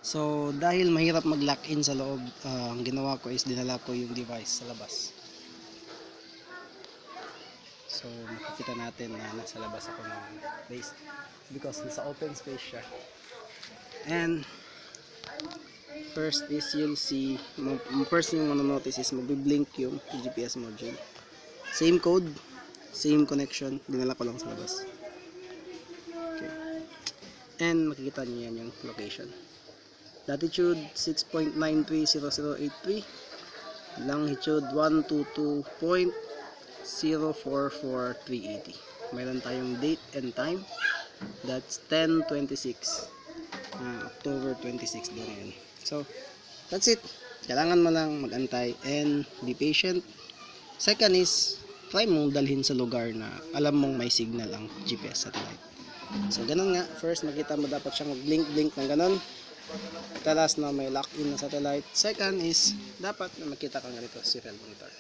So dahil mahirap mag-lock in sa loob, ang ginawa ko is dinala ko yung device sa labas. So makikita natin na nasa labas ako ng place because nasa open space siya. And first is you'll see, first yung manonotice is magbi-blink yung GPS module. Same code, same connection, dinala ko lang sa labas. Okay. And makikita niyo yan yung location. Latitude 6.930083, longitude 122.044380. Mayroon tayong date and time. That's 10:26 October 26 doon yun. So that's it. Kailangan mo lang magantay and be patient. Second is try mong dalhin sa lugar na alam mong may signal ang GPS satellite. So ganun nga, first makita mo dapat siyang blink ng ganun. Talas na may lock-in na satellite. Second is dapat na makita ka nga dito serial monitor.